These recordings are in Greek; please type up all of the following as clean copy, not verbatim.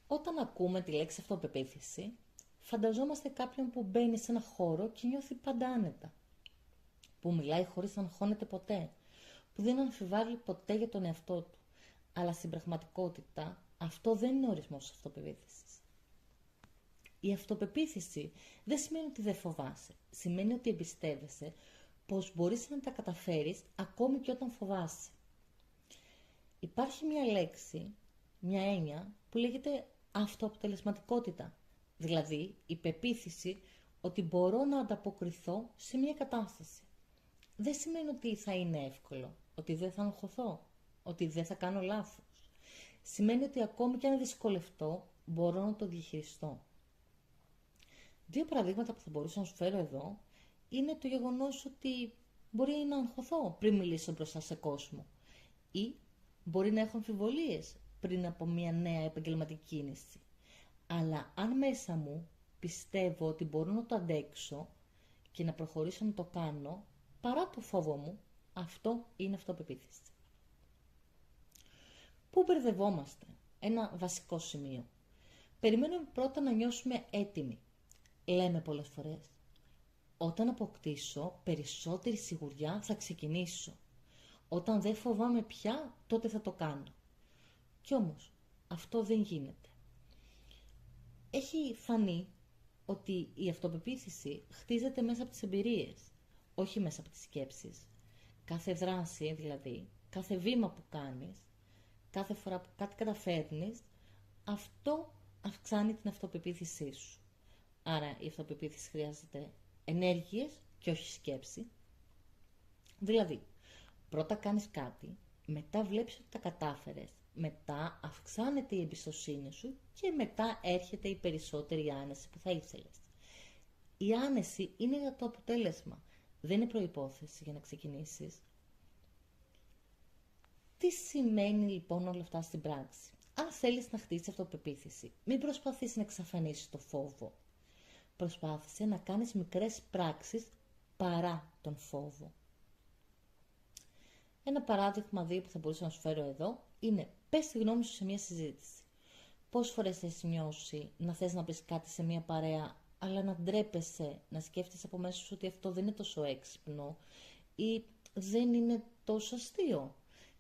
Όταν ακούμε τη λέξη αυτοπεποίθηση, φανταζόμαστε κάποιον που μπαίνει σε ένα χώρο και νιώθει πάντα άνετα. Που μιλάει χωρίς να αγχώνεται ποτέ. Που δεν αμφιβάλλει ποτέ για τον εαυτό του. Αλλά στην πραγματικότητα αυτό δεν είναι ορισμός της αυτοπεποίθησης. Η αυτοπεποίθηση δεν σημαίνει ότι δεν φοβάσαι. Σημαίνει ότι εμπιστεύεσαι πως μπορείς να τα καταφέρεις ακόμη και όταν φοβάσαι. Υπάρχει μια λέξη, μια έννοια που λέγεται αυτοαποτελεσματικότητα. Δηλαδή η πεποίθηση ότι μπορώ να ανταποκριθώ σε μια κατάσταση. Δεν σημαίνει ότι θα είναι εύκολο, ότι δεν θα αγχωθώ, ότι δεν θα κάνω λάθος. Σημαίνει ότι ακόμη και αν δυσκολευτώ, μπορώ να το διαχειριστώ. Δύο παραδείγματα που θα μπορούσα να σου φέρω εδώ είναι το γεγονός ότι μπορεί να αγχωθώ πριν μιλήσω μπροστά σε κόσμο ή μπορεί να έχω αμφιβολίες πριν από μια νέα επαγγελματική κίνηση. Αλλά αν μέσα μου πιστεύω ότι μπορώ να το αντέξω και να προχωρήσω να το κάνω, παρά το φόβο μου, αυτό είναι αυτοπεποίθηση. Πού μπερδευόμαστε? Ένα βασικό σημείο. Περιμένουμε πρώτα να νιώσουμε έτοιμοι. Λέμε πολλές φορές. Όταν αποκτήσω περισσότερη σιγουριά θα ξεκινήσω. Όταν δεν φοβάμαι πια, τότε θα το κάνω. Κι όμως, αυτό δεν γίνεται. Έχει φανεί ότι η αυτοπεποίθηση χτίζεται μέσα από τις εμπειρίες, όχι μέσα από τις σκέψεις. Κάθε δράση δηλαδή, κάθε βήμα που κάνεις, κάθε φορά που κάτι καταφέρνεις, αυτό αυξάνει την αυτοπεποίθησή σου. Άρα η αυτοπεποίθηση χρειάζεται ενέργειες και όχι σκέψη. Δηλαδή, πρώτα κάνεις κάτι, μετά βλέπεις ότι τα κατάφερες, μετά αυξάνεται η εμπιστοσύνη σου και μετά έρχεται η περισσότερη άνεση που θα ήθελες. Η άνεση είναι για το αποτέλεσμα, δεν είναι προϋπόθεση για να ξεκινήσεις. Τι σημαίνει λοιπόν όλα αυτά στην πράξη? Αν θέλεις να χτίσεις αυτοπεποίθηση, μην προσπαθείς να εξαφανίσεις το φόβο. Προσπάθησε να κάνεις μικρές πράξεις παρά τον φόβο. Ένα παράδειγμα δύο που θα μπορούσα να σου φέρω εδώ είναι πες τη γνώμη σου σε μια συζήτηση. Πόσες φορές έχεις νιώσει να θες να πεις κάτι σε μια παρέα, αλλά να ντρέπεσαι, να σκέφτεσαι από μέσα σου ότι αυτό δεν είναι τόσο έξυπνο ή δεν είναι τόσο αστείο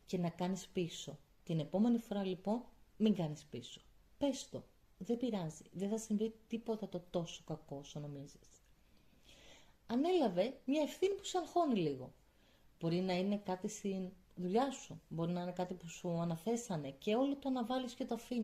και να κάνεις πίσω. Την επόμενη φορά λοιπόν μην κάνεις πίσω. Πες το. Δεν πειράζει. Δεν θα συμβεί τίποτα το τόσο κακό όσο νομίζεις. Ανέλαβε μια ευθύνη που σε αγχώνει λίγο. Μπορεί να είναι κάτι στην δουλειά σου. Μπορεί να είναι κάτι που σου αναθέσανε και όλο το αναβάλεις και το αφήνεις.